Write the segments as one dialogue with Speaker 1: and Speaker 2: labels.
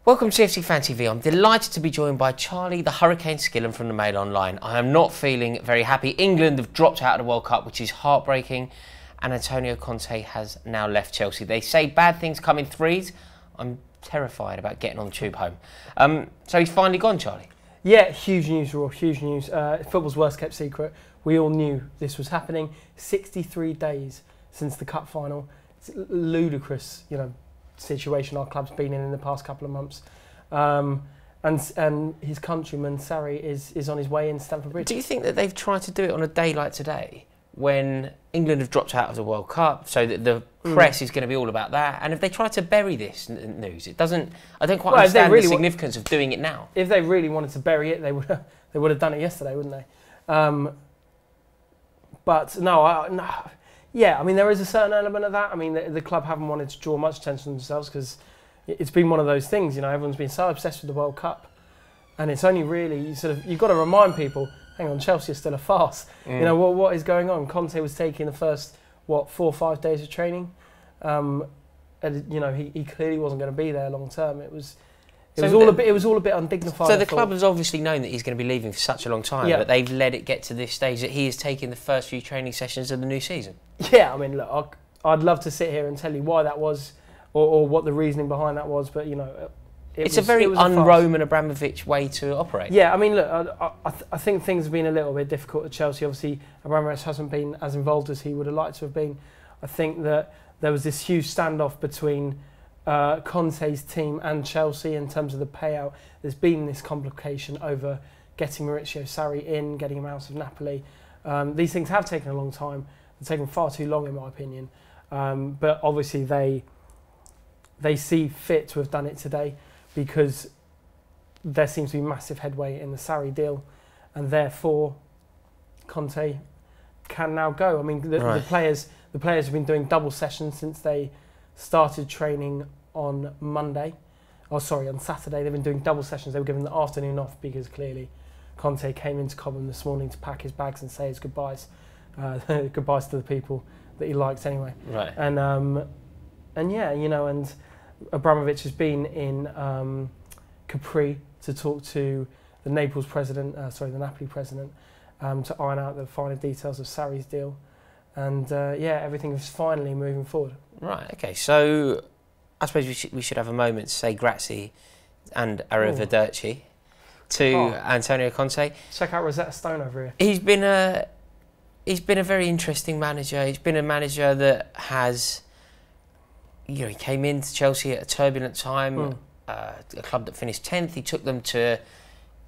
Speaker 1: Welcome to CFC Fan TV. I'm delighted to be joined by Charlie, the Hurricane Skillen from the Mail Online. I am not feeling very happy. England have dropped out of the World Cup, which is heartbreaking, and Antonio Conte has now left Chelsea. They say bad things come in threes. I'm terrified about getting on the tube home. So he's finally gone, Charlie.
Speaker 2: Yeah, huge news, Raw, huge news. Football's worst kept secret. We all knew this was happening. 63 days since the cup final. It's a ludicrous, situation our club's been in the past couple of months. And his countryman, Sarri, is on his way in Stamford Bridge.
Speaker 1: Do you think that they've tried to do it on a day like today, when England have dropped out of the World Cup, so that the press is going to be all about that? And if they try to bury this news, it doesn't. I don't quite understand the significance of doing it now. If
Speaker 2: they really wanted to bury it, they would have done it yesterday, wouldn't they? But no. Yeah, I mean, there is a certain element of that. I mean, the club haven't wanted to draw much attention to themselves because it's been one of those things, everyone's been so obsessed with the World Cup, and it's only really, you've got to remind people, hang on, Chelsea is still a farce. What is going on? Conte was taking the first, 4 or 5 days of training, and, he clearly wasn't going to be there long term. It was all a bit undignified.
Speaker 1: So the club has obviously known that he's going to be leaving for such a long time, but they've let it get to this stage that he is taking the first few training sessions of the new season. Yeah,
Speaker 2: I mean, look, I'd love to sit here and tell you why that was, or what the reasoning behind that was, but
Speaker 1: it's a very un-Roman Abramovich way to operate.
Speaker 2: Yeah, I mean, look, I think things have been a little bit difficult at Chelsea. Obviously, Abramovich hasn't been as involved as he would have liked to have been. I think that there was this huge standoff between Conte's team and Chelsea in terms of the payout. There's been this complication over getting Maurizio Sarri in, getting him out of Napoli. These things have taken a long time. They've taken far too long, in my opinion. But obviously, they see fit to have done it today because there seems to be massive headway in the Sarri deal, and therefore Conte can now go. I mean, the players have been doing double sessions since they started training on Monday. On Saturday. They've been doing double sessions. They were given the afternoon off because clearly Conte came into Cobham this morning to pack his bags and say his goodbyes. Goodbyes to the people that he likes anyway.
Speaker 1: Right.
Speaker 2: And yeah, and Abramovich has been in Capri to talk to the Napoli president, to iron out the finer details of Sarri's deal. And everything is finally moving forward.
Speaker 1: Right, okay, so I suppose we should have a moment to say grazie and arrivederci to Antonio Conte.
Speaker 2: Check out Rosetta Stone over here.
Speaker 1: He's been a very interesting manager. He's been a manager that has, he came into Chelsea at a turbulent time, a club that finished 10th. He took them to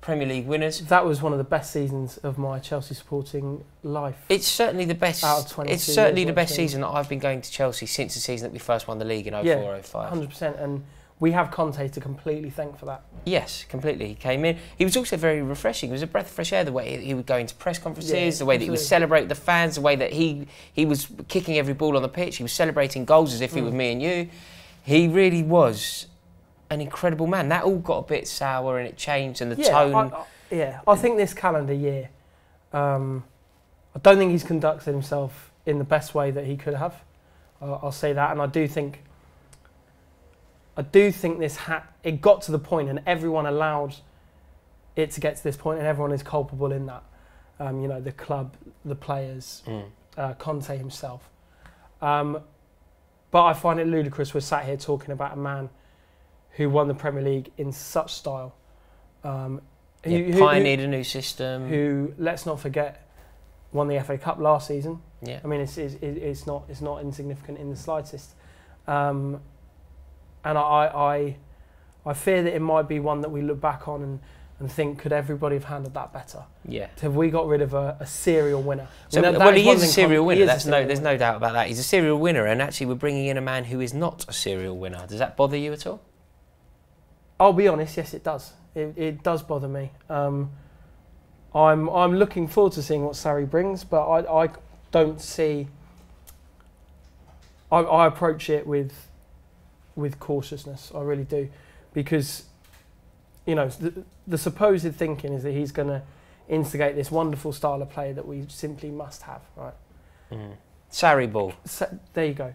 Speaker 1: Premier League winners.
Speaker 2: That was one of the best seasons of my Chelsea supporting life.
Speaker 1: It's certainly the best.
Speaker 2: Out of 22
Speaker 1: it's certainly the best season that I've been going to Chelsea since the season that we first won the league in 04-05.
Speaker 2: 100%, and we have Conte to completely thank for that.
Speaker 1: Yes, completely. He came in. He was also very refreshing. It was a breath of fresh air, the way he would go into press conferences, the way that he would celebrate the fans, the way that he was kicking every ball on the pitch. He was celebrating goals as if he was me and you. He really was an incredible man. That all got a bit sour and it changed, and the tone.
Speaker 2: I think this calendar year, I don't think he's conducted himself in the best way that he could have. I'll say that, and I do think it got to the point, and everyone allowed it to get to this point, and everyone is culpable in that. The club, the players, Conte himself. But I find it ludicrous we're sat here talking about a man who won the Premier League in such style.
Speaker 1: Who pioneered a new system.
Speaker 2: Who, let's not forget, won the FA Cup last season.
Speaker 1: Yeah.
Speaker 2: I mean, it's not insignificant in the slightest. And I fear that it might be one that we look back on and think, could everybody have handled that better?
Speaker 1: Yeah.
Speaker 2: Have we got rid of a serial winner?
Speaker 1: So, he is a serial winner. There's no doubt about that. He's a serial winner, and actually we're bringing in a man who is not a serial winner. Does that bother you at all?
Speaker 2: I'll be honest, yes, it does. It does bother me. I'm looking forward to seeing what Sarri brings, but I don't see. I approach it with cautiousness. I really do, because the supposed thinking is that he's going to instigate this wonderful style of play that we simply must have, right?
Speaker 1: Sarri ball.
Speaker 2: There you go.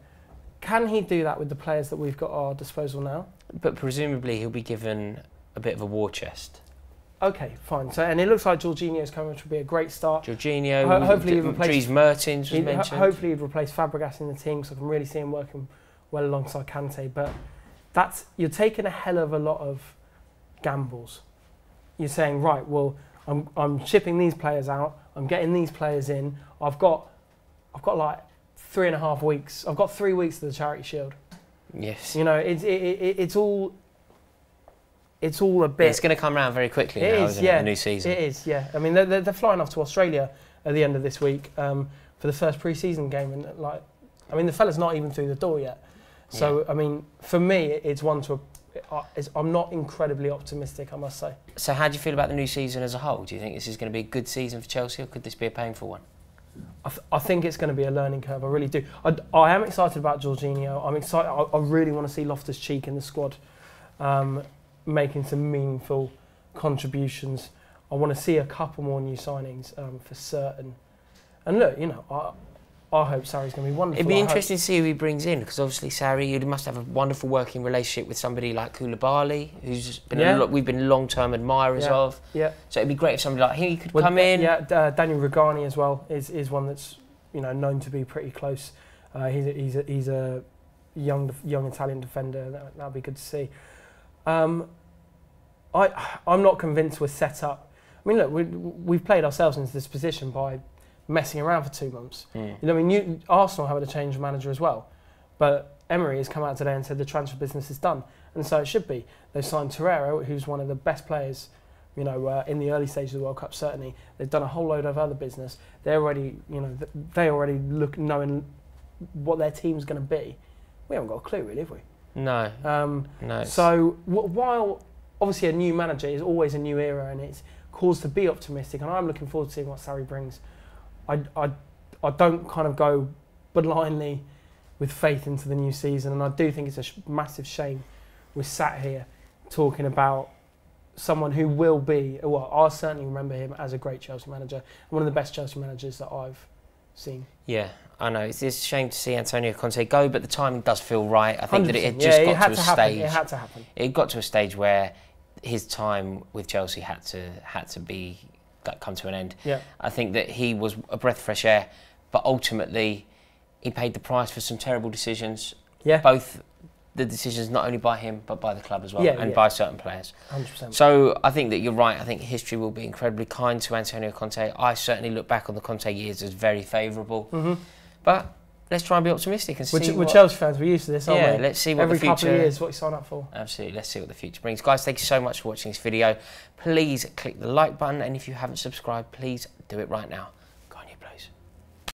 Speaker 2: can he do that with the players that we've got at our disposal now?
Speaker 1: But presumably he'll be given a bit of a war chest.
Speaker 2: Okay, fine. So, and it looks like Jorginho's coming, which will be a great start.
Speaker 1: Jorginho,
Speaker 2: hopefully he'd replace
Speaker 1: Dries Mertens was mentioned.
Speaker 2: Hopefully he'd replace Fabregas in the team, so I can really see him working well alongside Kante. But you're taking a hell of a lot of gambles. You're saying, right, well, I'm shipping these players out. I'm getting these players in. I've got like 3.5 weeks. I've got 3 weeks of the Charity Shield.
Speaker 1: Yes.
Speaker 2: You know, it's all a bit.
Speaker 1: It's going to come around very quickly now, isn't it? The new season.
Speaker 2: It is, yeah. I mean, they're flying off to Australia at the end of this week for the first pre-season game, and the fella's not even through the door yet. So, I mean, for me, it's one to. I'm not incredibly optimistic, I must say.
Speaker 1: So, how do you feel about the new season as a whole? Do you think this is going to be a good season for Chelsea, or could this be a painful one?
Speaker 2: I think it's going to be a learning curve. I really do. I am excited about Jorginho. I'm excited. I really want to see Loftus-Cheek in the squad, making some meaningful contributions. I want to see a couple more new signings for certain. And look, you know, I hope Sarri's going to be wonderful.
Speaker 1: It'd be interesting to see who he brings in, because obviously Sarri, must have a wonderful working relationship with somebody like Koulibaly, who's been we've been long-term admirers of. Yeah. So it'd be great if somebody like him could come in.
Speaker 2: Yeah, Daniel Rugani as well is one that's, you know, known to be pretty close. He's a young Italian defender. That'd be good to see. I'm not convinced we're set up. I mean, look, we've played ourselves into this position by messing around for 2 months. You know, I mean, Arsenal have had a change of manager as well, but Emery has come out today and said the transfer business is done, and so it should be. They've signed Torreira, who's one of the best players, you know, in the early stages of the World Cup. Certainly, they've done a whole load of other business. They already look knowing what their team's going to be. We haven't got a clue, really, have we? No. No. So while obviously a new manager is always a new era, and it's cause to be optimistic, and I'm looking forward to seeing what Sarri brings. I don't kind of go blindly with faith into the new season, and I do think it's a massive shame we're sat here talking about someone who will be, well, I certainly remember him as a great Chelsea manager, one of the best Chelsea managers that I've seen. Yeah,
Speaker 1: I know. It's a shame to see Antonio Conte go, but the timing does feel right. I think that it had just got to a stage.
Speaker 2: It had to happen.
Speaker 1: It got to a stage where his time with Chelsea had to be come to an end. Yeah. I think that he was a breath of fresh air, but ultimately he paid the price for some terrible decisions. Yeah. Both the decisions not only by him but by the club as well, and by certain players.
Speaker 2: 100%.
Speaker 1: So I think that you're right. I think history will be incredibly kind to Antonio Conte. I certainly look back on the Conte years as very favourable. But let's try and be optimistic and see.
Speaker 2: We're Chelsea fans. We're used to this, aren't we?
Speaker 1: Yeah, let's see what the future.
Speaker 2: Every couple of years, what you sign up for.
Speaker 1: Absolutely. Let's see what the future brings, guys. Thank you so much for watching this video. Please click the like button, and if you haven't subscribed, please do it right now.